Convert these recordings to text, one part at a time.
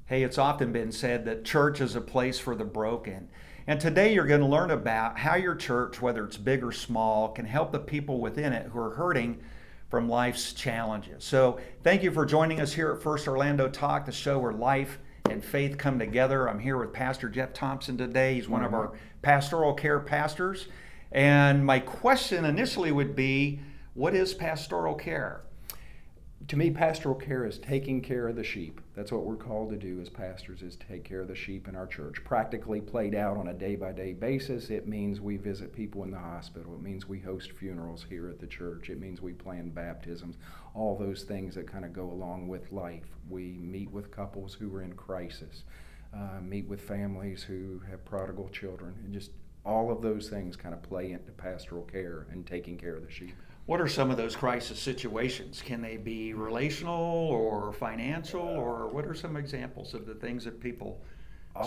Hey, it's often been said that church is a place for the broken. And today you're going to learn about how your church, whether it's big or small, can help the people within it who are hurting from life's challenges. So, thank you for joining us here at First Orlando Talk, the show where life and faith come together. I'm here with Pastor Jeff Thompson today. He's one of our pastoral care pastors. And my question initially would be, what is pastoral care? To me, pastoral care is taking care of the sheep. That's what we're called to do as pastors, is take care of the sheep in our church. Practically played out on a day-by-day basis, it means we visit people in the hospital. It means we host funerals here at the church. It means we plan baptisms, all those things that kind of go along with life. We meet with couples who are in crisis, meet with families who have prodigal children, and just all of those things kind of play into pastoral care and taking care of the sheep. What are some of those crisis situations? Can they be relational or financial, or what are some examples of the things that people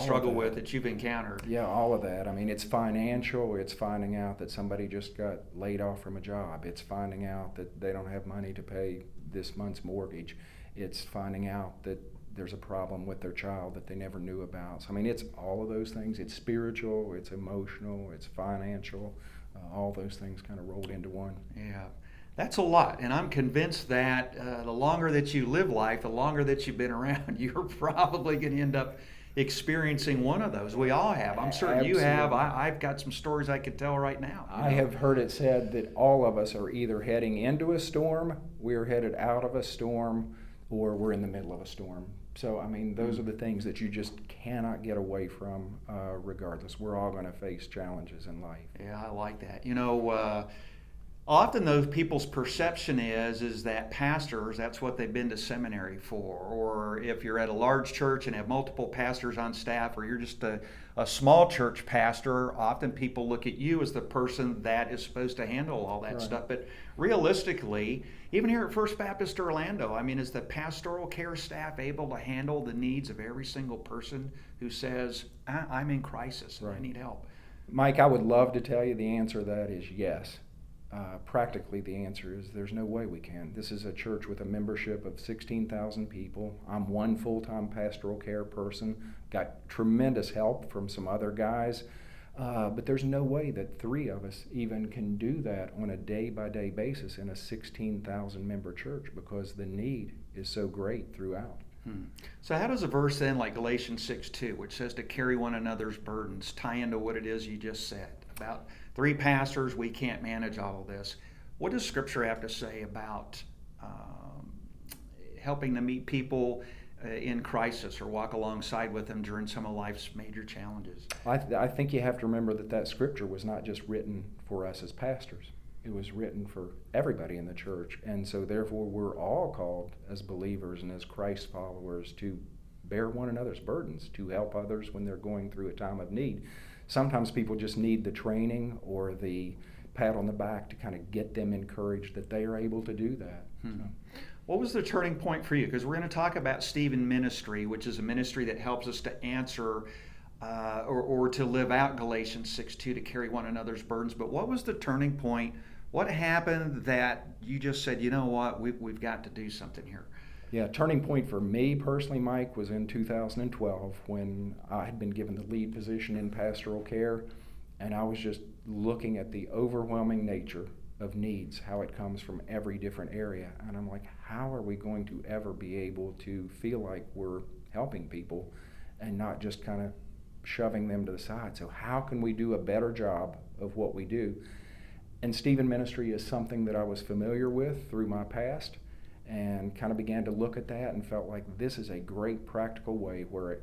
struggle with that you've encountered? Yeah, all of that. I mean, it's financial. It's finding out that somebody just got laid off from a job. It's finding out that they don't have money to pay this month's mortgage. It's finding out that there's a problem with their child that they never knew about. So, I mean, it's all of those things. It's spiritual, it's emotional, it's financial. All those things kind of rolled into one. Yeah, that's a lot. And I'm convinced that the longer that you live life, the longer that you've been around, you're probably going to end up experiencing one of those. We all have. I'm certain Absolutely. you have. I've got some stories I could tell right now. I have heard it said that all of us are either heading into a storm, we're headed out of a storm, or we're in the middle of a storm. So, I mean, those are the things that you just cannot get away from regardless. We're all going to face challenges in life. Yeah, I like that. Often those people's perception is that pastors, that's what they've been to seminary for. Or if you're at a large church and have multiple pastors on staff, or you're just a small church pastor, often people look at you as the person that is supposed to handle all that stuff. But realistically, even here at First Baptist Orlando, I mean, is the pastoral care staff able to handle the needs of every single person who says, I'm in crisis and I need help? Mike, I would love to tell you the answer to that is yes. Practically, the answer is there's no way we can. This is a church with a membership of 16,000 people. I'm one full-time pastoral care person. Got tremendous help from some other guys. But there's no way that three of us even can do that on a day-by-day basis in a 16,000 member church because the need is so great throughout. So how does a verse then like Galatians 6:2, which says to carry one another's burdens, tie into what it is you just said about three pastors, we can't manage all of this? What does Scripture have to say about helping to meet people in crisis or walk alongside with them during some of life's major challenges? I think you have to remember that Scripture was not just written for us as pastors. It was written for everybody in the church. And so therefore we're all called as believers and as Christ followers to bear one another's burdens, to help others when they're going through a time of need. Sometimes people just need the training or the pat on the back to kind of get them encouraged that they are able to do that. So. What was the turning point for you? Because we're going to talk about Stephen Ministry, which is a ministry that helps us to answer or to live out Galatians 6:2, to carry one another's burdens. But what was the turning point? What happened that you just said, you know what, we've got to do something here? Yeah, turning point for me personally, Mike, was in 2012 when I had been given the lead position in pastoral care, and I was just looking at the overwhelming nature of needs, how it comes from every different area. And I'm like, how are we going to ever be able to feel like we're helping people and not just kind of shoving them to the side? So how can we do a better job of what we do? And Stephen Ministry is something that I was familiar with through my past, and kind of began to look at that and felt like this is a great practical way where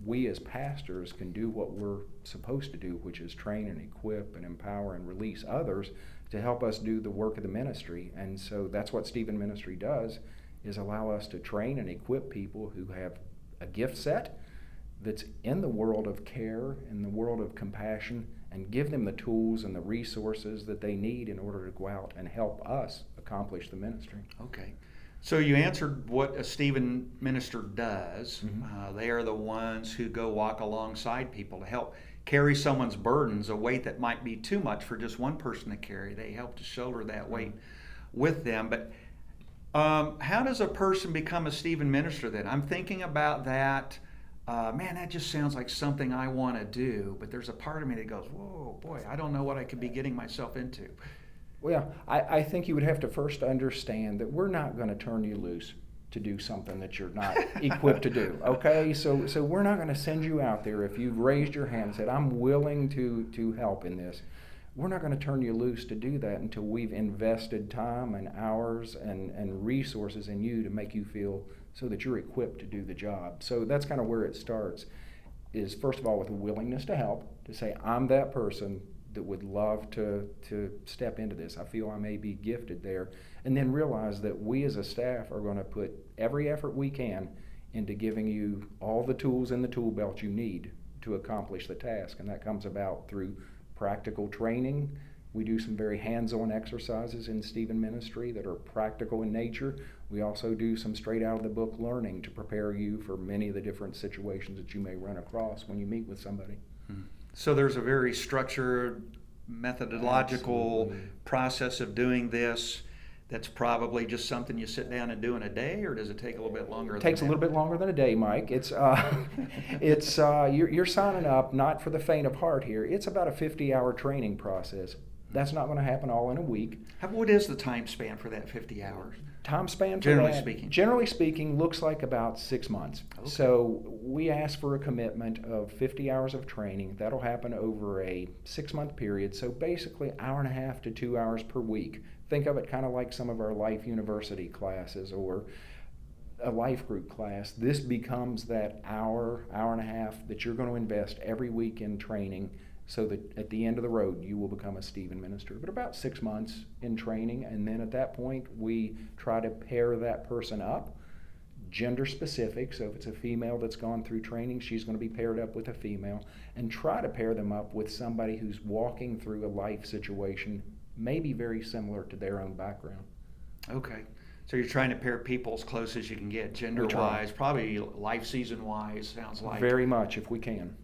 we as pastors can do what we're supposed to do, which is train and equip and empower and release others to help us do the work of the ministry. And so that's what Stephen Ministry does, is allow us to train and equip people who have a gift set that's in the world of care, in the world of compassion, and give them the tools and the resources that they need in order to go out and help us accomplish the ministry. Okay. So you answered what a Stephen minister does. They are the ones who go walk alongside people to help carry someone's burdens, a weight that might be too much for just one person to carry. They help to shoulder that weight with them. But how does a person become a Stephen minister then? I'm thinking about that man, that just sounds like something I want to do. But there's a part of me that goes, whoa, boy, I don't know what I could be getting myself into. Well, I think you would have to first understand that we're not going to turn you loose to do something that you're not equipped to do. Okay, so we're not going to send you out there if you've raised your hand and said, I'm willing to help in this. We're not going to turn you loose to do that until we've invested time and hours and resources in you to make you feel so that you're equipped to do the job. So that's kind of where it starts, is first of all with a willingness to help, to say, I'm that person that would love to step into this. I feel I may be gifted there. And then realize that we as a staff are going to put every effort we can into giving you all the tools in the tool belt you need to accomplish the task. And that comes about through practical training. We do some very hands-on exercises in Stephen Ministry that are practical in nature. We also do some straight out of the book learning to prepare you for many of the different situations that you may run across when you meet with somebody. So there's a very structured, methodological Absolutely. process of doing this. That's probably just something you sit down and do in a day, or does it take a little bit longer? It takes a little bit longer than a day, Mike. You're signing up not for the faint of heart here. It's about a 50-hour training process. That's not going to happen all in a week. What is the time span for that 50 hours? Time span for Generally that, speaking. Generally speaking, looks like about 6 months. Okay. So we ask for a commitment of 50 hours of training. That'll happen over a 6-month period. So basically, 1.5 to 2 hours per week. Think of it kind of like some of our Life University classes or a life group class. This becomes that hour and a half that you're going to invest every week in training, so that at the end of the road you will become a Stephen minister. But about 6 months in training, and then at that point we try to pair that person up, gender specific. So if it's a female that's gone through training, she's going to be paired up with a female, and try to pair them up with somebody who's walking through a life situation maybe very similar to their own background. Okay. So you're trying to pair people as close as you can get, gender-wise, probably life season-wise, sounds like. Very much, if we can.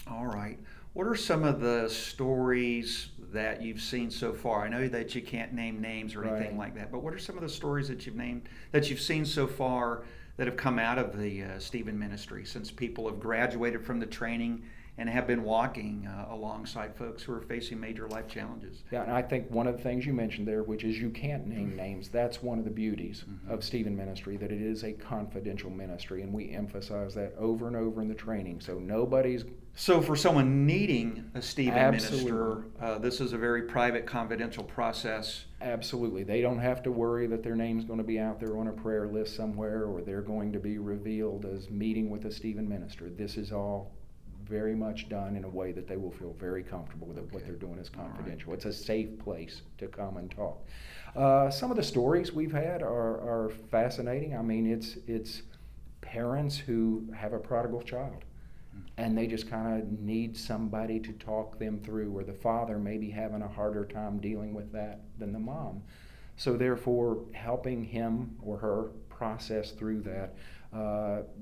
All right. What are some of the stories that you've seen so far? I know that you can't name names or anything like that, but what are some of the stories that you've seen so far that have come out of the Stephen Ministry since people have graduated from the training and have been walking alongside folks who are facing major life challenges? Yeah, and I think one of the things you mentioned there, which is you can't name names, that's one of the beauties of Stephen Ministry, that it is a confidential ministry, and we emphasize that over and over in the training. So nobody's... So for someone needing a Stephen Absolutely. minister, this is a very private, confidential process. Absolutely. They don't have to worry that their name's going to be out there on a prayer list somewhere, or they're going to be revealed as meeting with a Stephen minister. This is all very much done in a way that they will feel very comfortable that what they're doing is confidential. Right. It's a safe place to come and talk. Some of the stories we've had are fascinating. I mean, it's parents who have a prodigal child, and they just kind of need somebody to talk them through, or the father may be having a harder time dealing with that than the mom. So therefore, helping him or her process through that.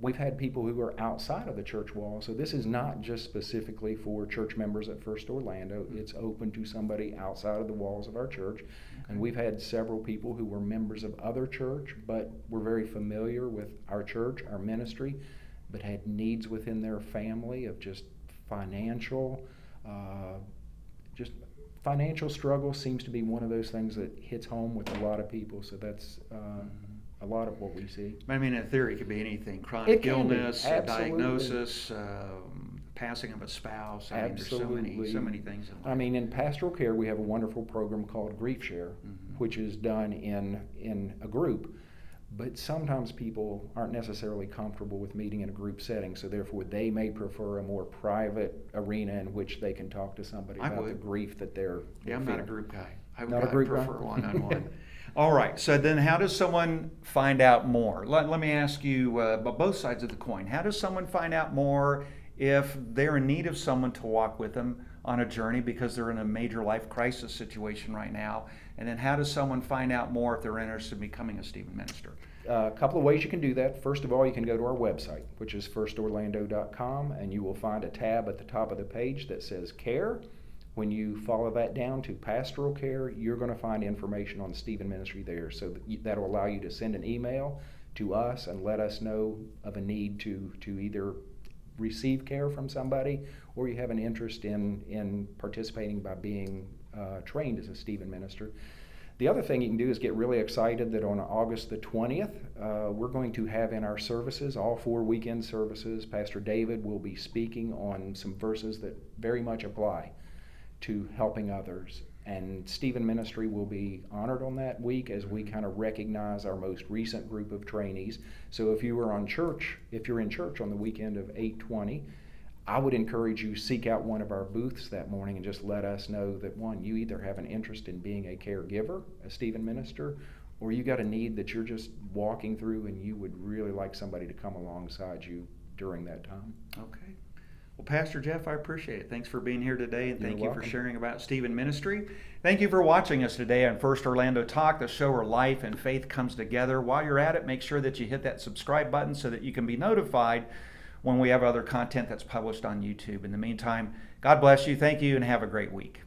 We've had people who are outside of the church wall, so this is not just specifically for church members at First Orlando. It's open to somebody outside of the walls of our church. And we've had several people who were members of other church, but were very familiar with our church, our ministry, but had needs within their family of just financial struggle seems to be one of those things that hits home with a lot of people. So that's a lot of what we see. I mean, in theory, it could be anything: chronic illness, a Absolutely. diagnosis, passing of a spouse. I mean, there's so many things in life. I mean, in pastoral care, we have a wonderful program called Grief Share, which is done in a group. But sometimes people aren't necessarily comfortable with meeting in a group setting, so therefore they may prefer a more private arena in which they can talk to somebody about the grief that they're I'm feeling. not a group guy. I Not a group prefer guy? one-on-one. All right. So then how does someone find out more? Let me ask you both sides of the coin. How does someone find out more if they're in need of someone to walk with them on a journey because they're in a major life crisis situation right now? And then how does someone find out more if they're interested in becoming a Stephen minister? A couple of ways you can do that. First of all, you can go to our website, which is firstorlando.com, and you will find a tab at the top of the page that says Care. When you follow that down to Pastoral Care, you're going to find information on Stephen Ministry there. So that'll allow you to send an email to us and let us know of a need to either receive care from somebody, or you have an interest in participating by being trained as a Stephen minister. The other thing you can do is get really excited that on August the 20th, we're going to have in our services, all 4 weekend services, Pastor David will be speaking on some verses that very much apply to helping others. And Stephen Ministry will be honored on that week as we kind of recognize our most recent group of trainees. So if you're in church on the weekend of 8/20, I would encourage you seek out one of our booths that morning and just let us know that, one, you either have an interest in being a caregiver, a Stephen minister, or you got a need that you're just walking through and you would really like somebody to come alongside you during that time. Okay. Well, Pastor Jeff, I appreciate it. Thanks for being here today, and thank you welcome. for sharing about Stephen Ministry. Thank you for watching us today on First Orlando Talk, the show where life and faith comes together. While you're at it, make sure that you hit that subscribe button so that you can be notified when we have other content that's published on YouTube. In the meantime, God bless you, thank you, and have a great week.